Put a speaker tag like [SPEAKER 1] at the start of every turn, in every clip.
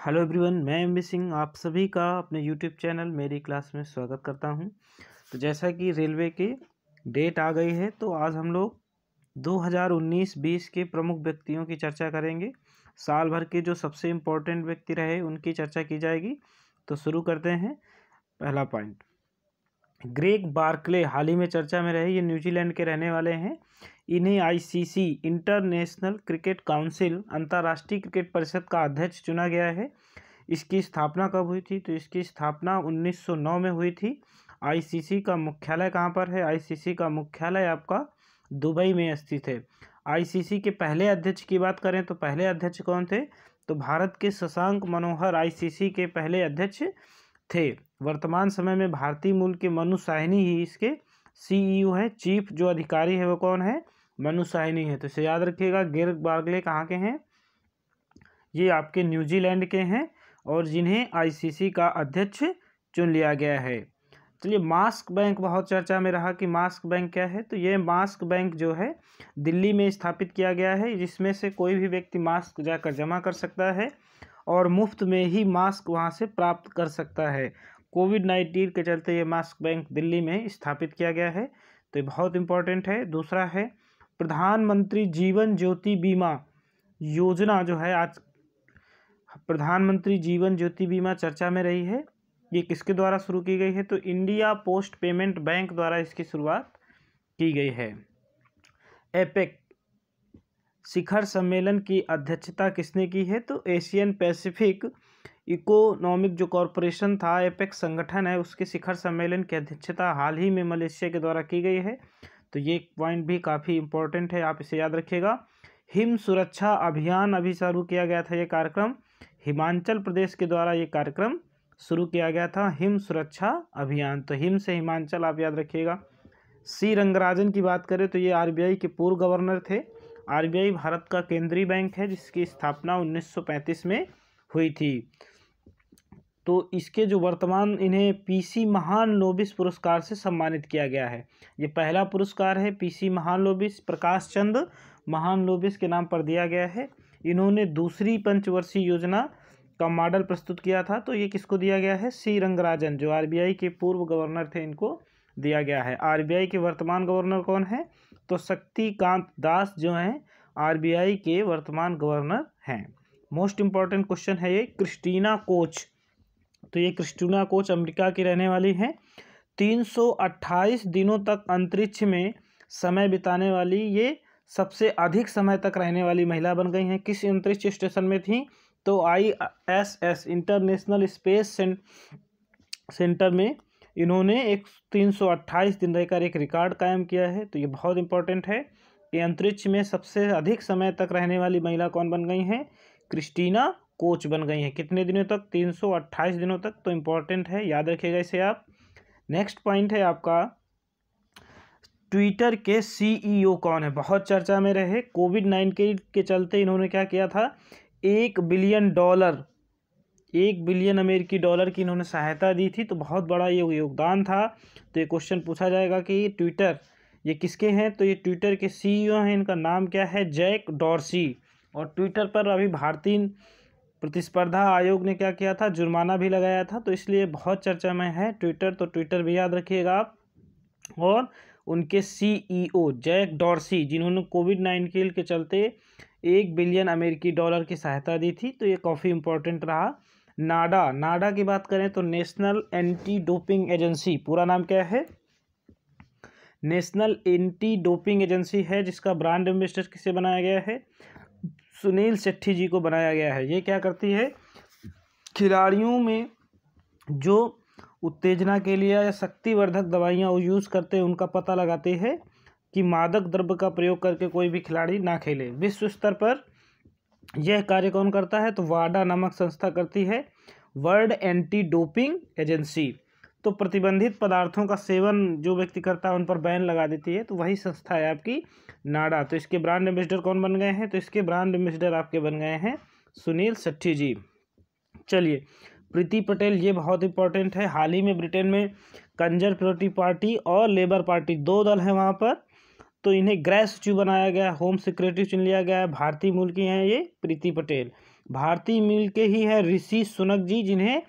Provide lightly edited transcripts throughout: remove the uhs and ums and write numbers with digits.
[SPEAKER 1] Hello everyone, मैं M B Singh आप सभी का अपने यूट्यूब चैनल मेरी क्लास में स्वागत करता हूं। तो जैसा कि रेलवे की डेट आ गई है, तो आज हम लोग 2019-20 के प्रमुख व्यक्तियों की चर्चा करेंगे। साल भर के जो सबसे इम्पोर्टेंट व्यक्ति रहे उनकी चर्चा की जाएगी। तो शुरू करते हैं। पहला पॉइंट, ग्रेग बार्कले हाल ही में चर्चा में रहे। ये न्यूजीलैंड के रहने वाले हैं। इन्हें आईसीसी इंटरनेशनल क्रिकेट काउंसिल अंतर्राष्ट्रीय क्रिकेट परिषद का अध्यक्ष चुना गया है। इसकी स्थापना कब हुई थी? तो इसकी स्थापना 1909 में हुई थी। आईसीसी का मुख्यालय कहाँ पर है? आईसीसी का मुख्यालय आपका दुबई में स्थित है। आईसीसी के पहले अध्यक्ष की बात करें तो पहले अध्यक्ष कौन थे? तो भारत के शशांक मनोहर आईसीसी के पहले अध्यक्ष थे। वर्तमान समय में भारतीय मूल के मनु साहनी ही इसके सीईओ है। चीफ जो अधिकारी है वो कौन है? मनु साहनी है। तो इसे याद रखिएगा। ग्रेग बार्कले कहाँ के हैं? ये आपके न्यूजीलैंड के हैं और जिन्हें आईसीसी का अध्यक्ष चुन लिया गया है। चलिए, मास्क बैंक बहुत चर्चा में रहा कि मास्क बैंक क्या है। तो ये मास्क बैंक जो है दिल्ली में स्थापित किया गया है, जिसमें से कोई भी व्यक्ति मास्क जाकर जमा कर सकता है और मुफ्त में ही मास्क वहां से प्राप्त कर सकता है। कोविड-19 के चलते ये मास्क बैंक दिल्ली में स्थापित किया गया है। तो ये बहुत इंपॉर्टेंट है। दूसरा है प्रधानमंत्री जीवन ज्योति बीमा योजना जो है, आज प्रधानमंत्री जीवन ज्योति बीमा चर्चा में रही है। ये किसके द्वारा शुरू की गई है? तो इंडिया पोस्ट पेमेंट बैंक द्वारा इसकी शुरुआत की गई है। एपेक शिखर सम्मेलन की अध्यक्षता किसने की है? तो एशियन पैसिफिक इकोनॉमिक जो कॉरपोरेशन था, एपेक संगठन है, उसके शिखर सम्मेलन की अध्यक्षता हाल ही में मलेशिया के द्वारा की गई है। तो ये पॉइंट भी काफ़ी इंपॉर्टेंट है, आप इसे याद रखिएगा। हिम सुरक्षा अभियान अभी शुरू किया गया था। ये कार्यक्रम हिमाचल प्रदेश के द्वारा ये कार्यक्रम शुरू किया गया था, हिम सुरक्षा अभियान। तो हिम से हिमाचल आप याद रखिएगा। सी रंगराजन की बात करें तो ये आरबीआई के पूर्व गवर्नर थे। आरबीआई भारत का केंद्रीय बैंक है जिसकी स्थापना 1935 में हुई थी। तो इसके जो वर्तमान, इन्हें पीसी महालनोबिस पुरस्कार से सम्मानित किया गया है। ये पहला पुरस्कार है पीसी महालनोबिस, प्रकाश चंद महालनोबिस के नाम पर दिया गया है। इन्होंने दूसरी पंचवर्षीय योजना का मॉडल प्रस्तुत किया था। तो ये किसको दिया गया है? सी रंगराजन जो आरबीआई के पूर्व गवर्नर थे, इनको दिया गया है। आरबीआई के वर्तमान गवर्नर कौन है? तो शक्तिकांत दास जो हैं आरबीआई के वर्तमान गवर्नर हैं। मोस्ट इंपॉर्टेंट क्वेश्चन है ये, क्रिस्टीना कोच। तो ये क्रिस्टीना कोच अमेरिका की रहने वाली हैं। 328 दिनों तक अंतरिक्ष में समय बिताने वाली ये सबसे अधिक समय तक रहने वाली महिला बन गई हैं। किस अंतरिक्ष स्टेशन में थी? तो आईएसएस इंटरनेशनल स्पेस सेंटर में इन्होंने 328 दिन रहकर एक रिकॉर्ड कायम किया है। तो ये बहुत इंपॉर्टेंट है कि अंतरिक्ष में सबसे अधिक समय तक रहने वाली महिला कौन बन गई हैं? क्रिस्टीना कोच बन गई हैं। कितने दिनों तक? 328 दिनों तक। तो इम्पोर्टेंट है, याद रखिएगा इसे आप। नेक्स्ट पॉइंट है आपका, ट्विटर के सीईओ कौन है? बहुत चर्चा में रहे। कोविड-19 के चलते इन्होंने क्या किया था? $1 बिलियन अमेरिकी डॉलर की इन्होंने सहायता दी थी। तो बहुत बड़ा ये योगदान था। तो ये क्वेश्चन पूछा जाएगा कि ट्विटर ये किसके हैं? तो ये ट्विटर के सीईओ हैं। इनका नाम क्या है? Jack Dorsey. और ट्विटर पर अभी भारतीय प्रतिस्पर्धा आयोग ने क्या किया था? जुर्माना भी लगाया था। तो इसलिए बहुत चर्चा में है ट्विटर। तो ट्विटर भी याद रखिएगा आप। और उनके सीईओ जैक डॉर्सी, जिन्होंने कोविड-19 के चलते $1 बिलियन अमेरिकी डॉलर की सहायता दी थी। तो ये काफ़ी इंपॉर्टेंट रहा। नाडा की बात करें तो नेशनल एंटी डोपिंग एजेंसी, पूरा नाम क्या है? नेशनल एंटी डोपिंग एजेंसी है, जिसका ब्रांड एम्बेसडर किसे बनाया गया है? सुनील शेट्टी जी को बनाया गया है। ये क्या करती है? खिलाड़ियों में जो उत्तेजना के लिए या शक्तिवर्धक दवाइयाँ वो यूज़ करते हैं, उनका पता लगाते हैं कि मादक द्रव्य का प्रयोग करके कोई भी खिलाड़ी ना खेले। विश्व स्तर पर यह कार्य कौन करता है? तो वाडा नामक संस्था करती है, वर्ल्ड एंटी डोपिंग एजेंसी। तो प्रतिबंधित पदार्थों का सेवन जो व्यक्ति करता है उन पर बैन लगा देती है। तो वही संस्था है आपकी नाडा। तो इसके ब्रांड एम्बेसडर कौन बन गए हैं? तो इसके ब्रांड एम्बेसडर आपके बन गए हैं सुनील शेट्टी जी। चलिए, प्रीति पटेल, ये बहुत इंपॉर्टेंट है। हाल ही में ब्रिटेन में कंजरवेटिव पार्टी और लेबर पार्टी, दो दल हैं वहाँ पर। तो इन्हें गृह सचिव बनाया गया, होम सेक्रेटरी चुन लिया गया है। भारतीय मूल की हैं ये प्रीति पटेल। भारतीय मूल के ही है ऋषि सुनक जी, जिन्हें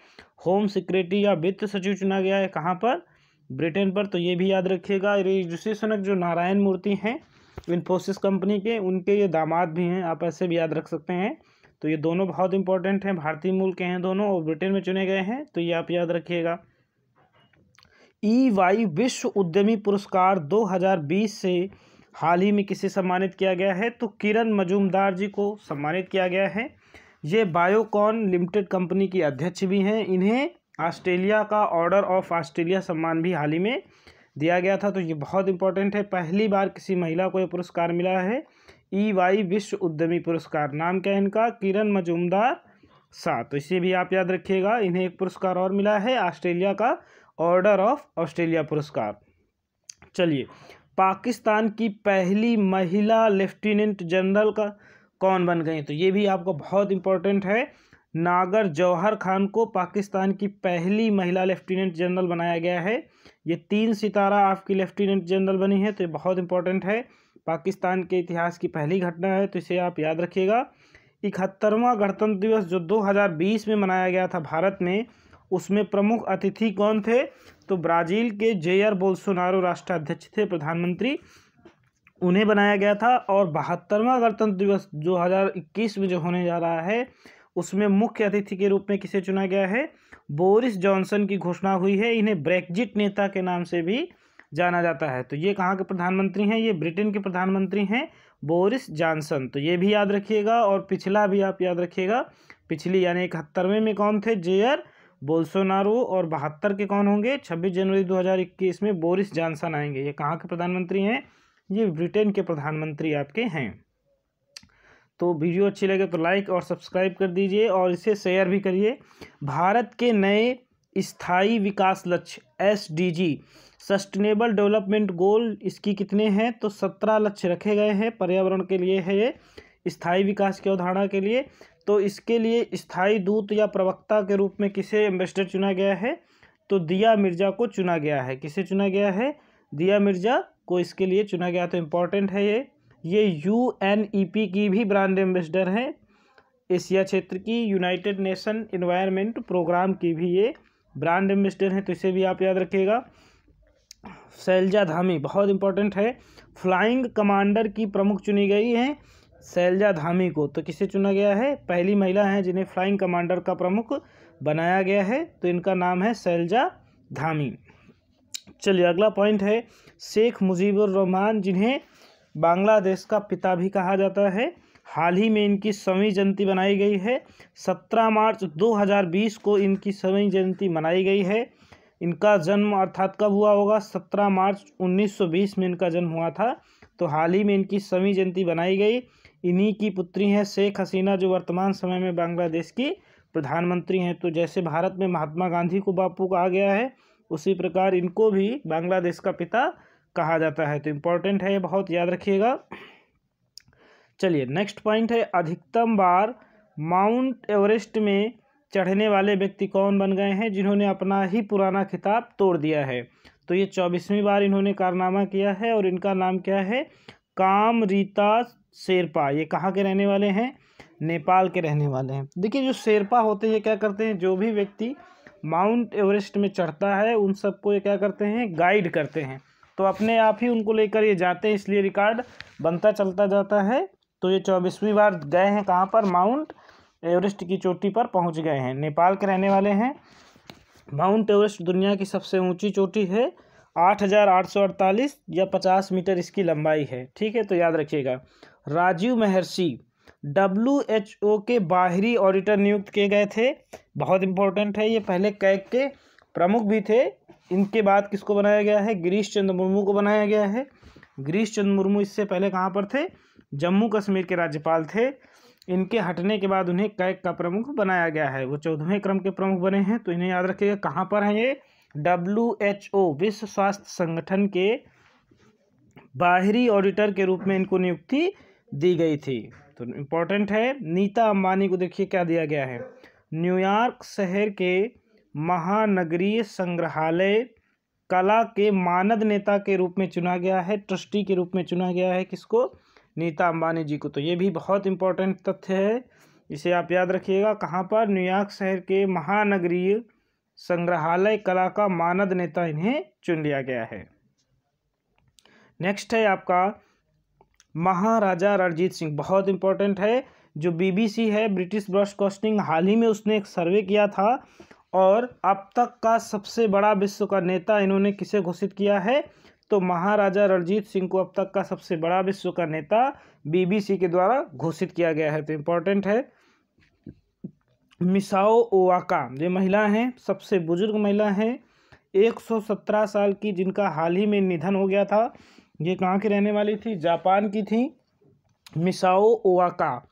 [SPEAKER 1] होम सेक्रेटरी या वित्त सचिव चुना गया है। कहाँ पर? ब्रिटेन पर। तो ये भी याद रखिएगा। ऋषि सुनक जो नारायण मूर्ति हैं इन्फोसिस कंपनी के, उनके ये दामाद भी हैं, आप ऐसे भी याद रख सकते हैं। तो ये दोनों बहुत इंपॉर्टेंट हैं, भारतीय मूल के हैं दोनों और ब्रिटेन में चुने गए हैं, तो ये आप याद रखिएगा। EY विश्व उद्यमी पुरस्कार 2020 से हाल ही में किसे सम्मानित किया गया है? तो किरण मजूमदार जी को सम्मानित किया गया है। ये बायोकॉन लिमिटेड कंपनी की अध्यक्ष भी हैं। इन्हें ऑस्ट्रेलिया का ऑर्डर ऑफ ऑस्ट्रेलिया सम्मान भी हाल ही में दिया गया था, तो ये बहुत इंपॉर्टेंट है। पहली बार किसी महिला को ये पुरस्कार मिला है, EY विश्व उद्यमी पुरस्कार। नाम क्या है इनका? किरण मजूमदार शाह। तो इसे भी आप याद रखिएगा। इन्हें एक पुरस्कार और मिला है, ऑस्ट्रेलिया का ऑर्डर ऑफ ऑस्ट्रेलिया पुरस्कार। चलिए, पाकिस्तान की पहली महिला लेफ्टिनेंट जनरल का कौन बन गई? तो ये भी आपको बहुत इंपॉर्टेंट है। नागर जौहर खान को पाकिस्तान की पहली महिला लेफ्टिनेंट जनरल बनाया गया है। ये 3 सितारा आपकी लेफ्टिनेंट जनरल बनी है, तो ये बहुत इंपॉर्टेंट है। पाकिस्तान के इतिहास की पहली घटना है, तो इसे आप याद रखिएगा। 71वां गणतंत्र दिवस जो 2020 में मनाया गया था भारत में, उसमें प्रमुख अतिथि कौन थे? तो ब्राज़ील के जेयर बोल्सोनारो राष्ट्राध्यक्ष थे, प्रधानमंत्री, उन्हें बनाया गया था। और 72वां गणतंत्र दिवस 2021 में जो होने जा रहा है, उसमें मुख्य अतिथि के रूप में किसे चुना गया है? बोरिस जॉनसन की घोषणा हुई है। इन्हें ब्रेक्जिट नेता के नाम से भी जाना जाता है। तो ये कहाँ के प्रधानमंत्री हैं? ये ब्रिटेन के प्रधानमंत्री हैं, बोरिस जॉनसन। तो ये भी याद रखिएगा। और पिछला भी आप याद रखिएगा। पिछली यानी 71वें में कौन थे? Jair Bolsonaro. और 72 के कौन होंगे? 26 जनवरी 2021 में बोरिस जॉनसन आएंगे। ये कहाँ के प्रधानमंत्री हैं? ये ब्रिटेन के प्रधानमंत्री आपके हैं। तो वीडियो अच्छी लगे तो लाइक और सब्सक्राइब कर दीजिए और इसे शेयर भी करिए। भारत के नए स्थायी विकास लक्ष्य SDG सस्टेनेबल डेवलपमेंट गोल, इसकी कितने हैं? तो 17 लक्ष्य रखे गए हैं पर्यावरण के लिए है ये, स्थायी विकास की अवधारणा के लिए। तो इसके लिए स्थायी दूत या प्रवक्ता के रूप में किसे एम्बेसडर चुना गया है? तो दिया मिर्जा को चुना गया है। किसे चुना गया है? दिया मिर्जा को इसके लिए चुना गया। तो इम्पोर्टेंट है ये UNEP की भी ब्रांड एम्बेसडर हैं। एशिया क्षेत्र की यूनाइटेड नेशन एनवायरनमेंट प्रोग्राम की भी ये ब्रांड एम्बेसडर हैं, तो इसे भी आप याद रखिएगा। शैलजा धामी बहुत इंपॉर्टेंट है। फ्लाइंग कमांडर की प्रमुख चुनी गई हैं शैलजा धामी को। तो किसे चुना गया है? पहली महिला हैं जिन्हें फ्लाइंग कमांडर का प्रमुख बनाया गया है, तो इनका नाम है शैलजा धामी। चलिए, अगला पॉइंट है शेख मुजीबुर रहमान, जिन्हें बांग्लादेश का पिता भी कहा जाता है। हाल ही में इनकी 100वीं जयंती बनाई गई है। 17 मार्च 2020 को इनकी 100वीं जयंती मनाई गई है। इनका जन्म अर्थात कब हुआ होगा? 17 मार्च 1920 में इनका जन्म हुआ था। तो हाल ही में इनकी 100वीं जयंती बनाई गई। इन्हीं की पुत्री हैं शेख हसीना, जो वर्तमान समय में बांग्लादेश की प्रधानमंत्री हैं। तो जैसे भारत में महात्मा गांधी को बापू कहा गया है, उसी प्रकार इनको भी बांग्लादेश का पिता कहा जाता है। तो इम्पोर्टेंट है, ये बहुत याद रखिएगा। चलिए, नेक्स्ट पॉइंट है अधिकतम बार माउंट एवरेस्ट में चढ़ने वाले व्यक्ति कौन बन गए हैं, जिन्होंने अपना ही पुराना खिताब तोड़ दिया है? तो ये 24वीं बार इन्होंने कारनामा किया है और इनका नाम क्या है? कामरीता शेरपा। ये कहाँ के रहने वाले हैं? नेपाल के रहने वाले हैं। देखिए, जो शेरपा होते हैं क्या करते हैं? जो भी व्यक्ति माउंट एवरेस्ट में चढ़ता है उन सबको ये क्या करते हैं? गाइड करते हैं। तो अपने आप ही उनको लेकर ये जाते हैं, इसलिए रिकॉर्ड बनता चलता जाता है। तो ये 24वीं बार गए हैं कहाँ पर? माउंट एवरेस्ट की चोटी पर पहुँच गए हैं। नेपाल के रहने वाले हैं। माउंट एवरेस्ट दुनिया की सबसे ऊंची चोटी है। 8,848 या 50 मीटर इसकी लंबाई है। ठीक है, तो याद रखिएगा। राजीव महर्षि WHO के बाहरी ऑडिटर नियुक्त किए गए थे। बहुत इंपॉर्टेंट है, ये पहले कैग के प्रमुख भी थे। इनके बाद किसको बनाया गया है? गिरीश चंद्र मुर्मू को बनाया गया है। गिरीश चंद्र मुर्मू इससे पहले कहाँ पर थे? जम्मू कश्मीर के राज्यपाल थे। इनके हटने के बाद उन्हें कैग का प्रमुख बनाया गया है। वो 14वें क्रम के प्रमुख बने हैं। तो इन्हें याद रखिएगा। कहाँ पर हैं ये? WHO विश्व स्वास्थ्य संगठन के बाहरी ऑडिटर के रूप में इनको नियुक्ति दी गई थी। तो इम्पोर्टेंट है। नीता अंबानी को देखिए क्या दिया गया है। न्यूयॉर्क शहर के महानगरीय संग्रहालय कला के मानद नेता के रूप में चुना गया है। ट्रस्टी के रूप में चुना गया है। किसको? नीता अंबानी जी को। तो ये भी बहुत इंपॉर्टेंट तथ्य है। इसे आप याद रखिएगा। कहाँ पर? न्यूयॉर्क शहर के महानगरीय संग्रहालय कला का मानद नेता इन्हें चुन लिया गया है। नेक्स्ट है आपका महाराजा रणजीत सिंह, बहुत इंपॉर्टेंट है। जो बीबीसी है, ब्रिटिश ब्रॉडकास्टिंग, हाल ही में उसने एक सर्वे किया था और अब तक का सबसे बड़ा विश्व का नेता इन्होंने किसे घोषित किया है? तो महाराजा रणजीत सिंह को अब तक का सबसे बड़ा विश्व का नेता बीबीसी के द्वारा घोषित किया गया है। तो इम्पोर्टेंट है। मिसाओ ओवाका जो महिला हैं, सबसे बुजुर्ग महिला हैं, 117 साल की, जिनका हाल ही में निधन हो गया था। ये कहाँ की रहने वाली थी? जापान की थी, मिसाओ ओवाका।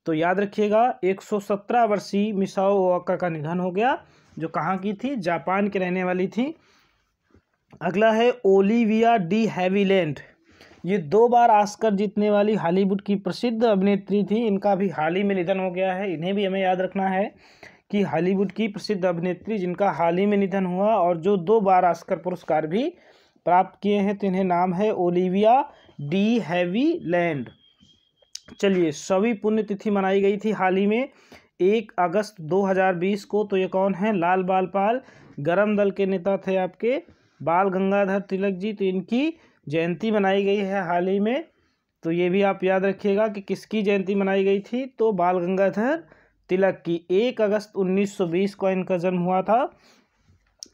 [SPEAKER 1] तो याद रखिएगा 117 वर्षीय मिसाओ ओवाका का निधन हो गया, जो कहाँ की थी? जापान की रहने वाली थी। अगला है ओलिविया डी हैविलैंड, ये 2 बार ऑस्कर जीतने वाली हॉलीवुड की प्रसिद्ध अभिनेत्री थी। इनका भी हाल ही में निधन हो गया है। इन्हें भी हमें याद रखना है कि हॉलीवुड की प्रसिद्ध अभिनेत्री जिनका हाल ही में निधन हुआ और जो 2 बार ऑस्कर पुरस्कार भी प्राप्त किए हैं, तो इन्हें नाम है ओलिविया डी हैविलैंड। चलिए, 100वीं पुण्यतिथि मनाई गई थी हाल ही में 1 अगस्त 2020 को। तो ये कौन है? लाल बाल पाल, गरम दल के नेता थे आपके बाल गंगाधर तिलक जी। तो इनकी जयंती मनाई गई है हाल ही में। तो ये भी आप याद रखिएगा कि किसकी जयंती मनाई गई थी? तो बाल गंगाधर तिलक की। 1 अगस्त 1920 को इनका जन्म हुआ था,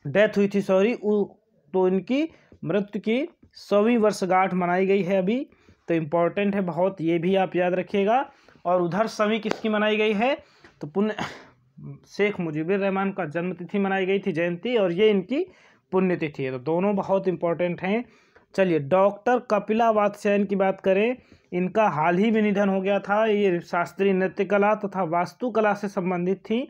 [SPEAKER 1] डेथ हुई थी, सॉरी। तो इनकी मृत्यु की 100वीं वर्षगांठ मनाई गई है अभी। तो इम्पोर्टेंट है बहुत, ये भी आप याद रखिएगा। और उधर 100वीं किसकी मनाई गई है? तो शेख मुजीबुर रहमान का जन्म तिथि मनाई गई थी, जयंती, और ये इनकी पुण्यतिथि है। तो दोनों बहुत इंपॉर्टेंट हैं। चलिए, डॉक्टर कपिला वात्स्यायन की बात करें, इनका हाल ही में निधन हो गया था। ये शास्त्रीय नृत्य कला तथा वास्तुकला से संबंधित थी।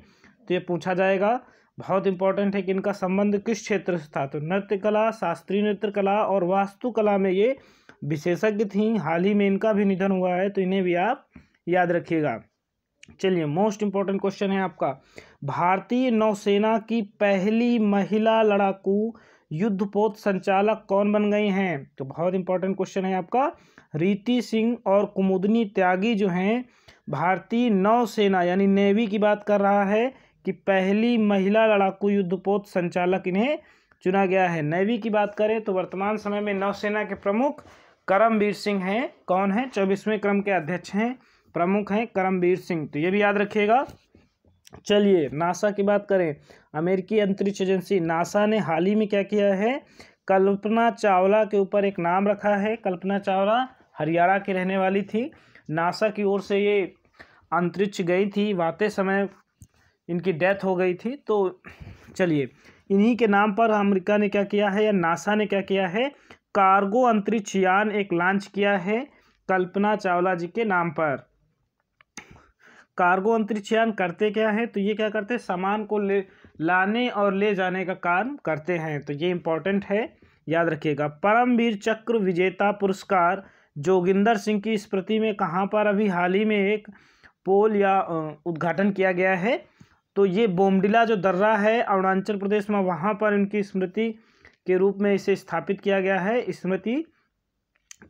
[SPEAKER 1] तो ये पूछा जाएगा, बहुत इंपॉर्टेंट है कि इनका संबंध किस क्षेत्र से था? तो नृत्य कला, शास्त्रीय नृत्य कला और वास्तुकला में ये विशेषज्ञ थी। हाल ही में इनका भी निधन हुआ है, तो इन्हें भी आप याद रखिएगा। चलिए, मोस्ट इंपॉर्टेंट क्वेश्चन है आपका, भारतीय नौसेना की पहली महिला लड़ाकू युद्धपोत संचालक कौन बन गई हैं? तो बहुत इंपॉर्टेंट क्वेश्चन है आपका। रीति सिंह और कुमुदनी त्यागी जो हैं, भारतीय नौसेना यानी नेवी की बात कर रहा है कि पहली महिला लड़ाकू युद्धपोत संचालक इन्हें चुना गया है। नेवी की बात करें तो वर्तमान समय में नौसेना के प्रमुख करमबीर सिंह हैं। कौन है? 24वें क्रम के अध्यक्ष हैं, प्रमुख हैं करमबीर सिंह। तो ये भी याद रखिएगा। चलिए, नासा की बात करें, अमेरिकी अंतरिक्ष एजेंसी नासा ने हाल ही में क्या किया है? कल्पना चावला के ऊपर एक नाम रखा है। कल्पना चावला हरियाणा की रहने वाली थी। नासा की ओर से ये अंतरिक्ष गई थी, वाते समय इनकी डेथ हो गई थी। तो चलिए, इन्हीं के नाम पर अमेरिका ने क्या किया है या नासा ने क्या किया है? कार्गो अंतरिक्ष यान एक लॉन्च किया है कल्पना चावला जी के नाम पर। कार्गो अंतरिक्ष यान करते क्या है? तो ये क्या करते हैं? सामान को लाने और ले जाने का काम करते हैं। तो ये इंपॉर्टेंट है, याद रखिएगा। परमवीर चक्र विजेता पुरस्कार जोगिंदर सिंह की स्मृति में कहाँ पर अभी हाल ही में एक पोल या उद्घाटन किया गया है? तो ये बोमडिला जो दर्रा है अरुणाचल प्रदेश में, वहाँ पर उनकी स्मृति के रूप में इसे स्थापित किया गया है। स्मृति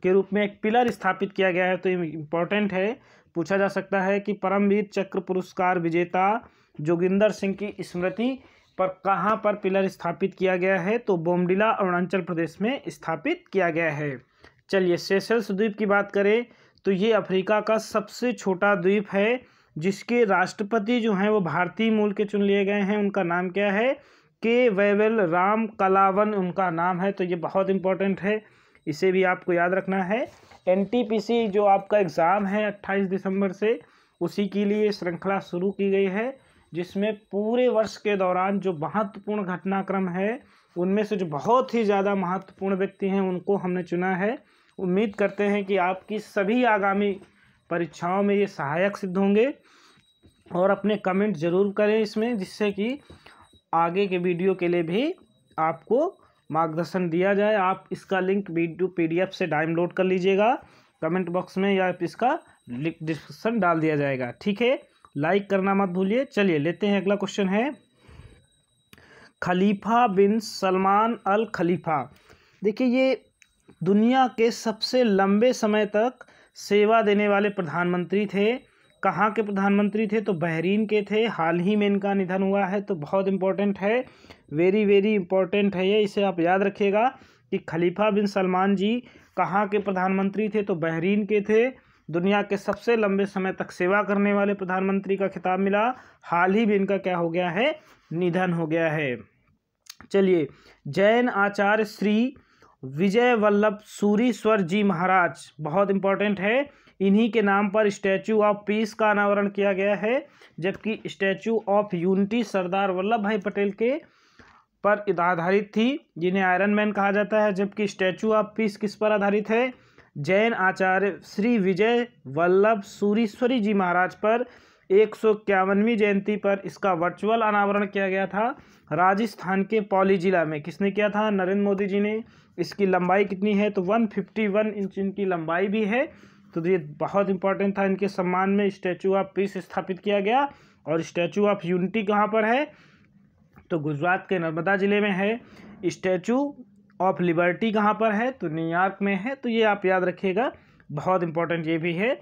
[SPEAKER 1] के रूप में एक पिलर स्थापित किया गया है। तो ये इम्पोर्टेंट है, पूछा जा सकता है कि परमवीर चक्र पुरस्कार विजेता जोगिंदर सिंह की स्मृति पर कहाँ पर पिलर स्थापित किया गया है? तो बोमडिला अरुणाचल प्रदेश में स्थापित किया गया है। चलिए, सेशल्स द्वीप की बात करें तो ये अफ्रीका का सबसे छोटा द्वीप है, जिसके राष्ट्रपति जो हैं वो भारतीय मूल के चुन लिए गए हैं। उनका नाम क्या है? के वैवेल राम कलावन उनका नाम है। तो ये बहुत इंपॉर्टेंट है, इसे भी आपको याद रखना है। एनटीपीसी जो आपका एग्ज़ाम है 28 दिसंबर से, उसी के लिए श्रृंखला शुरू की गई है, जिसमें पूरे वर्ष के दौरान जो महत्वपूर्ण घटनाक्रम है उनमें से जो बहुत ही ज़्यादा महत्वपूर्ण व्यक्ति हैं उनको हमने चुना है। उम्मीद करते हैं कि आपकी सभी आगामी परीक्षाओं में ये सहायक सिद्ध होंगे। और अपने कमेंट ज़रूर करें इसमें, जिससे कि आगे के वीडियो के लिए भी आपको मार्गदर्शन दिया जाए। आप इसका लिंक वीडियो PDF से डाउनलोड कर लीजिएगा, कमेंट बॉक्स में या इसका लिंक डिस्क्रिप्शन डाल दिया जाएगा। ठीक है, लाइक करना मत भूलिए। चलिए, लेते हैं अगला क्वेश्चन है, खलीफा बिन सलमान अल खलीफा। देखिए, ये दुनिया के सबसे लंबे समय तक सेवा देने वाले प्रधानमंत्री थे। कहाँ के प्रधानमंत्री थे? तो बहरीन के थे। हाल ही में इनका निधन हुआ है, तो बहुत इंपॉर्टेंट है, वेरी वेरी इंपॉर्टेंट है ये, इसे आप याद रखिएगा कि खलीफा बिन सलमान जी कहाँ के प्रधानमंत्री थे? तो बहरीन के थे। दुनिया के सबसे लंबे समय तक सेवा करने वाले प्रधानमंत्री का खिताब मिला। हाल ही में इनका क्या हो गया है? निधन हो गया है। चलिए, जैन आचार्य श्री विजय वल्लभ सूरीश्वर जी महाराज, बहुत इंपॉर्टेंट है, इन्हीं के नाम पर स्टैचू ऑफ पीस का अनावरण किया गया है, जबकि statue of unity Sardar Vallabh भाई पटेल के पर आधारित थी, जिन्हें आयरन मैन कहा जाता है, जबकि स्टैचू ऑफ पीस किस पर आधारित है? जैन आचार्य श्री विजय वल्लभ सूरीश्वरी जी महाराज पर 151वीं जयंती पर इसका वर्चुअल अनावरण किया गया था राजस्थान के पौली जिला में। किसने किया था? नरेंद्र मोदी जी ने। इसकी लंबाई कितनी है? तो 151 इंच इनकी लंबाई भी है। तो ये बहुत इंपॉर्टेंट था, इनके सम्मान में स्टैचू ऑफ पीस स्थापित किया गया। और स्टैचू ऑफ यूनिटी कहाँ पर है? तो गुजरात के नर्मदा जिले में है। स्टैचू ऑफ लिबर्टी कहाँ पर है? तो न्यूयॉर्क में है। तो ये आप याद रखिएगा, बहुत इंपॉर्टेंट ये भी है।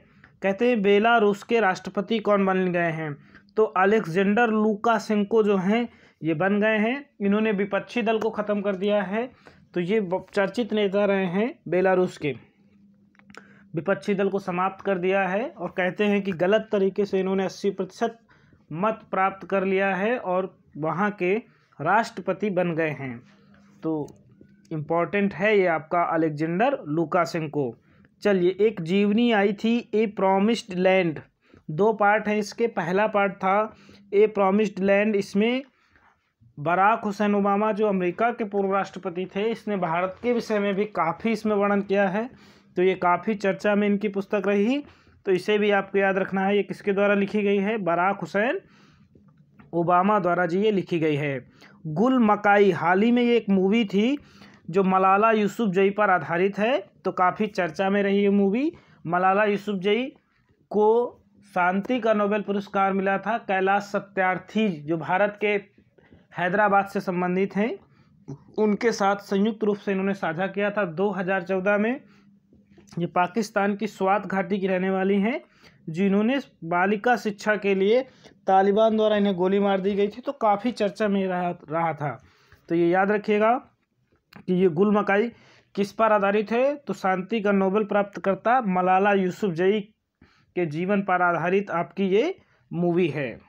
[SPEAKER 1] कहते हैं बेलारूस के राष्ट्रपति कौन बन गए हैं? तो अलेक्जेंडर लुकाशेंको जो हैं ये बन गए हैं। इन्होंने विपक्षी दल को ख़त्म कर दिया है। तो ये चर्चित नेता रहे हैं बेलारूस के, विपक्षी दल को समाप्त कर दिया है। और कहते हैं कि गलत तरीके से इन्होंने 80% मत प्राप्त कर लिया है और वहाँ के राष्ट्रपति बन गए हैं। तो इम्पॉर्टेंट है ये आपका अलेक्जेंडर लुकाशेंको। चलिए, एक जीवनी आई थी ए प्रॉमिस्ड लैंड, 2 पार्ट है इसके। पहला पार्ट था ए प्रॉमिस्ड लैंड, इसमें बराक हुसैन ओबामा जो अमेरिका के पूर्व राष्ट्रपति थे, इसने भारत के विषय में भी काफ़ी इसमें वर्णन किया है। तो ये काफ़ी चर्चा में इनकी पुस्तक रही। तो इसे भी आपको याद रखना है, ये किसके द्वारा लिखी गई है? बराक हुसैन ओबामा द्वारा जी ये लिखी गई है। गुल मकाई, हाल ही में ये एक मूवी थी जो मलाला यूसुफजई पर आधारित है, तो काफ़ी चर्चा में रही ये मूवी। मलाला यूसुफजई को शांति का नोबेल पुरस्कार मिला था। कैलाश सत्यार्थी जो भारत के हैदराबाद से संबंधित हैं, उनके साथ संयुक्त रूप से इन्होंने साझा किया था 2014 में। ये पाकिस्तान की स्वात घाटी की रहने वाली हैं, जिन्होंने बालिका शिक्षा के लिए तालिबान द्वारा इन्हें गोली मार दी गई थी। तो काफ़ी चर्चा में रहा था। तो ये याद रखिएगा कि ये गुल मकाई किस पर आधारित है? तो शांति का नोबेल प्राप्तकर्ता मलाला यूसुफजई के जीवन पर आधारित आपकी ये मूवी है।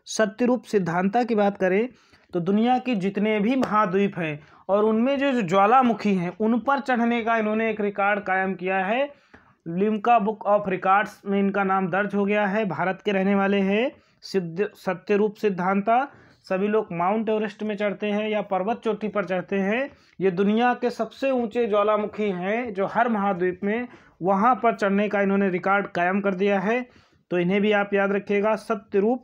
[SPEAKER 1] सत्यरूप सिद्धांता की बात करें तो दुनिया के जितने भी महाद्वीप हैं और उनमें जो ज्वालामुखी हैं उन पर चढ़ने का इन्होंने एक रिकॉर्ड कायम किया है। लिम्का बुक ऑफ रिकॉर्ड्स में इनका नाम दर्ज हो गया है। भारत के रहने वाले हैं सत्यरूप सिद्धांता। सभी लोग माउंट एवरेस्ट में चढ़ते हैं या पर्वत चोटी पर चढ़ते हैं। ये दुनिया के सबसे ऊंचे ज्वालामुखी हैं जो हर महाद्वीप में, वहाँ पर चढ़ने का इन्होंने रिकॉर्ड कायम कर दिया है। तो इन्हें भी आप याद रखिएगा, सत्यरूप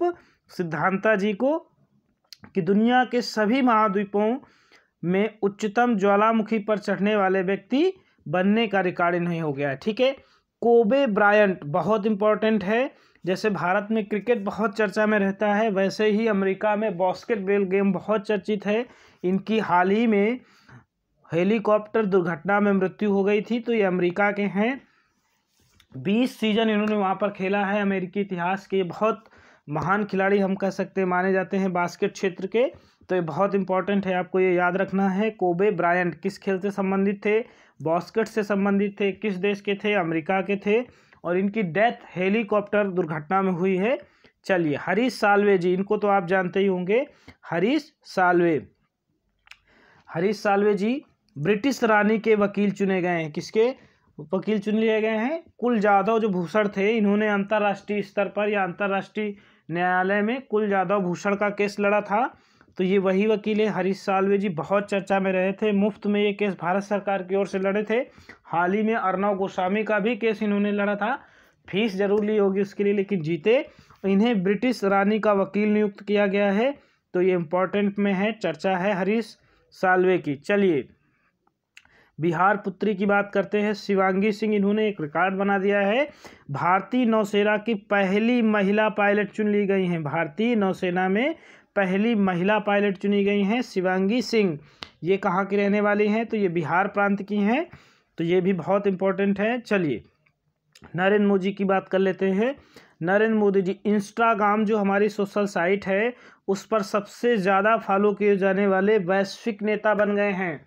[SPEAKER 1] सिद्धांता जी को, कि दुनिया के सभी महाद्वीपों में उच्चतम ज्वालामुखी पर चढ़ने वाले व्यक्ति बनने का रिकॉर्ड इन्हें हो गया है। ठीक है। कोबे ब्रायंट बहुत इंपॉर्टेंट है। जैसे भारत में क्रिकेट बहुत चर्चा में रहता है, वैसे ही अमेरिका में बास्केटबॉल गेम बहुत चर्चित है। इनकी हाल ही में हेलीकॉप्टर दुर्घटना में मृत्यु हो गई थी। तो ये अमेरिका के हैं। 20 सीजन इन्होंने वहाँ पर खेला है। अमेरिकी इतिहास के बहुत महान खिलाड़ी हम कह सकते हैं, माने जाते हैं बास्केट क्षेत्र के। तो ये बहुत इंपॉर्टेंट है, आपको ये याद रखना है। कोबे ब्रायंट किस खेल से संबंधित थे? बास्केट से संबंधित थे। किस देश के थे? अमेरिका के थे। और इनकी डेथ हेलीकॉप्टर दुर्घटना में हुई है। चलिए, हरीश साल्वे जी, इनको तो आप जानते ही होंगे। हरीश साल्वे जी ब्रिटिश रानी के वकील चुने गए हैं। किसके वकील चुन लिए गए हैं? कुल जाधव जो भूषण थे, इन्होंने अंतर्राष्ट्रीय स्तर पर या अंतर्राष्ट्रीय न्यायालय में कुल जाधव भूषण का केस लड़ा था। तो ये वही वकील है हरीश साल्वे जी। बहुत चर्चा में रहे थे। मुफ्त में ये केस भारत सरकार की ओर से लड़े थे। हाल ही में अर्नव गोस्वामी का भी केस इन्होंने लड़ा था। फीस जरूर ली होगी उसके लिए, लेकिन जीते। इन्हें ब्रिटिश रानी का वकील नियुक्त किया गया है। तो ये इम्पोर्टेंट में है, चर्चा है हरीश साल्वे की। चलिए, बिहार पुत्री की बात करते हैं। शिवांगी सिंह, इन्होंने एक रिकॉर्ड बना दिया है। भारतीय नौसेना की पहली महिला पायलट चुन ली गई हैं। भारतीय नौसेना में पहली महिला पायलट चुनी गई हैं शिवांगी सिंह। ये कहाँ की रहने वाली हैं? तो ये बिहार प्रांत की हैं। तो ये भी बहुत इंपॉर्टेंट है। चलिए, नरेंद्र मोदी की बात कर लेते हैं। नरेंद्र मोदी जी इंस्टाग्राम जो हमारी सोशल साइट है उस पर सबसे ज़्यादा फॉलो किए जाने वाले वैश्विक नेता बन गए हैं।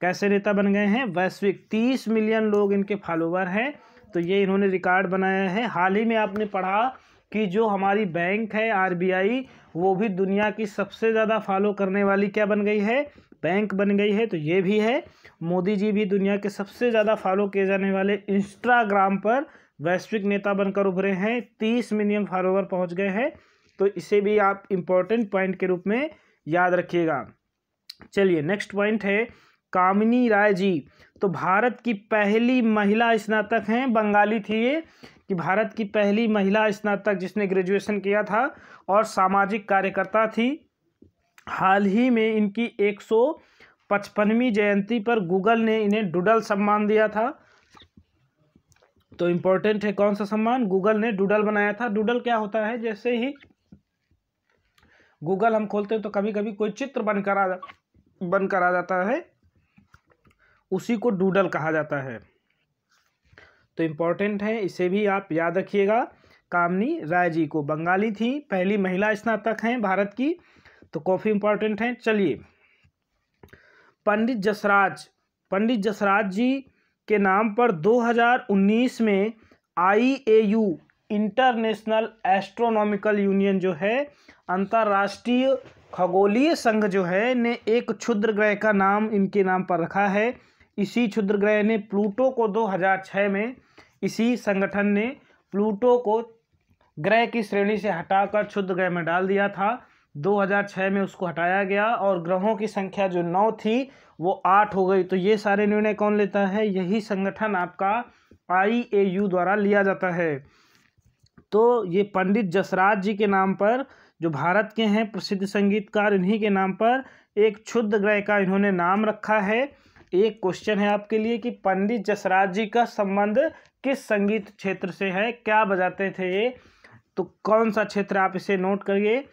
[SPEAKER 1] कैसे नेता बन गए हैं? वैश्विक। 30 मिलियन लोग इनके फॉलोवर हैं, तो ये इन्होंने रिकॉर्ड बनाया है। हाल ही में आपने पढ़ा कि जो हमारी बैंक है RBI, वो भी दुनिया की सबसे ज़्यादा फॉलो करने वाली क्या बन गई है? बैंक बन गई है। तो ये भी है, मोदी जी भी दुनिया के सबसे ज़्यादा फॉलो किए जाने वाले इंस्टाग्राम पर वैश्विक नेता बनकर उभरे हैं। 30 मिलियन फॉलोवर पहुंच गए हैं, तो इसे भी आप इम्पोर्टेंट पॉइंट के रूप में याद रखिएगा। चलिए नेक्स्ट पॉइंट है कामिनी राय जी। तो भारत की पहली महिला स्नातक हैं, बंगाली थी ये, कि भारत की पहली महिला स्नातक जिसने ग्रेजुएशन किया था और सामाजिक कार्यकर्ता थी। हाल ही में इनकी 155वीं जयंती पर गूगल ने इन्हें डूडल सम्मान दिया था। तो इम्पोर्टेंट है कौन सा सम्मान? गूगल ने डूडल बनाया था। डूडल क्या होता है? जैसे ही गूगल हम खोलते हैं तो कभी कभी कोई चित्र बनकर आ जाता है, उसी को डूडल कहा जाता है। तो इम्पोर्टेंट है, इसे भी आप याद रखिएगा। कामिनी राय जी को, बंगाली थी, पहली महिला स्नातक हैं भारत की, तो काफ़ी इम्पोर्टेंट है। चलिए पंडित जसराज जी के नाम पर 2019 में IAU इंटरनेशनल एस्ट्रोनॉमिकल यूनियन जो है, अंतर्राष्ट्रीय खगोलीय संघ जो है, ने एक क्षुद्र ग्रह का नाम इनके नाम पर रखा है। इसी क्षुद्र ग्रह ने प्लूटो को 2006 में इसी संगठन ने प्लूटो को ग्रह की श्रेणी से हटाकर क्षुद्र ग्रह में डाल दिया था। 2006 में उसको हटाया गया और ग्रहों की संख्या जो 9 थी वो 8 हो गई। तो ये सारे निर्णय कौन लेता है? यही संगठन आपका IAU द्वारा लिया जाता है। तो ये पंडित जसराज जी के नाम पर, जो भारत के हैं प्रसिद्ध संगीतकार, इन्हीं के नाम पर एक क्षुद्र ग्रह का इन्होंने नाम रखा है। एक क्वेश्चन है आपके लिए कि पंडित जसराज जी का संबंध किस संगीत क्षेत्र से है? क्या बजाते थे ये? तो कौन सा क्षेत्र? आप इसे नोट करिए,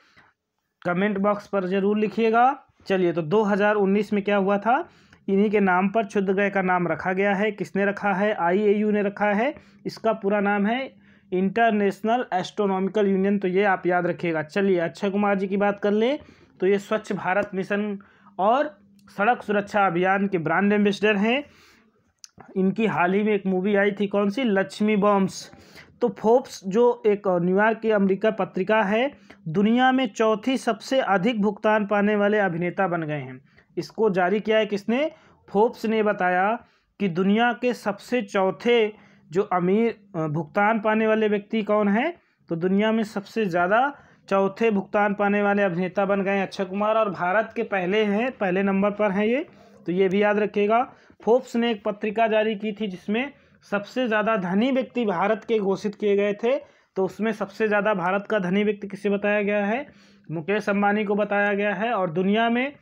[SPEAKER 1] कमेंट बॉक्स पर जरूर लिखिएगा। चलिए, तो 2019 में क्या हुआ था? इन्हीं के नाम पर क्षुद्र ग्रह का नाम रखा गया है। किसने रखा है? IAU ने रखा है। इसका पूरा नाम है इंटरनेशनल एस्ट्रोनॉमिकल यूनियन। तो ये आप याद रखिएगा। चलिए अक्षय कुमार जी की बात कर ले, तो ये स्वच्छ भारत मिशन और सड़क सुरक्षा अभियान के ब्रांड एम्बेसडर हैं। इनकी हाल ही में एक मूवी आई थी, कौन सी? लक्ष्मी बॉम्ब्स। तो फोर्ब्स जो एक न्यूयॉर्क की अमेरिका पत्रिका है, दुनिया में चौथी सबसे अधिक भुगतान पाने वाले अभिनेता बन गए हैं। इसको जारी किया है किसने? फोर्ब्स ने बताया कि दुनिया के सबसे चौथे जो अमीर भुगतान पाने वाले व्यक्ति कौन है? तो दुनिया में सबसे ज़्यादा चौथे भुगतान पाने वाले अभिनेता बन गए अक्षय कुमार, और भारत के पहले नंबर पर हैं ये। तो ये भी याद रखिएगा। फोर्ब्स ने एक पत्रिका जारी की थी जिसमें सबसे ज़्यादा धनी व्यक्ति भारत के घोषित किए गए थे। तो उसमें सबसे ज़्यादा भारत का धनी व्यक्ति किसे बताया गया है? मुकेश अंबानी को बताया गया है। और दुनिया में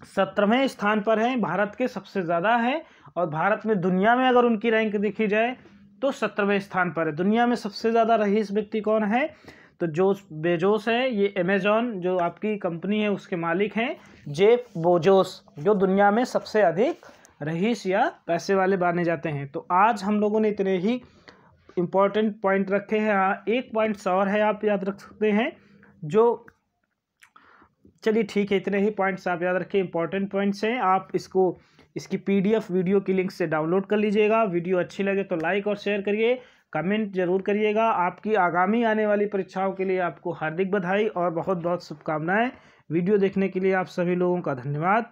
[SPEAKER 1] 17वें स्थान पर हैं, भारत के सबसे ज़्यादा है। और भारत में दुनिया में अगर उनकी रैंक देखी जाए तो 17वें स्थान पर है। दुनिया में सबसे ज़्यादा रईस व्यक्ति कौन है? तो जेफ बेजोस है। ये अमेजॉन जो आपकी कंपनी है उसके मालिक हैं, जेफ बेजोस, जो दुनिया में सबसे अधिक रईस या पैसे वाले माने जाते हैं। तो आज हम लोगों ने इतने ही इम्पोर्टेंट पॉइंट रखे हैं। हाँ, एक पॉइंट्स और है, आप याद रख सकते हैं जो, चलिए ठीक है, इतने ही पॉइंट्स आप याद रखिए, इंपॉर्टेंट पॉइंट्स हैं। आप इसकी PDF वीडियो की लिंक से डाउनलोड कर लीजिएगा। वीडियो अच्छी लगे तो लाइक और शेयर करिए, कमेंट जरूर करिएगा। आपकी आगामी आने वाली परीक्षाओं के लिए आपको हार्दिक बधाई और बहुत बहुत शुभकामनाएं। वीडियो देखने के लिए आप सभी लोगों का धन्यवाद।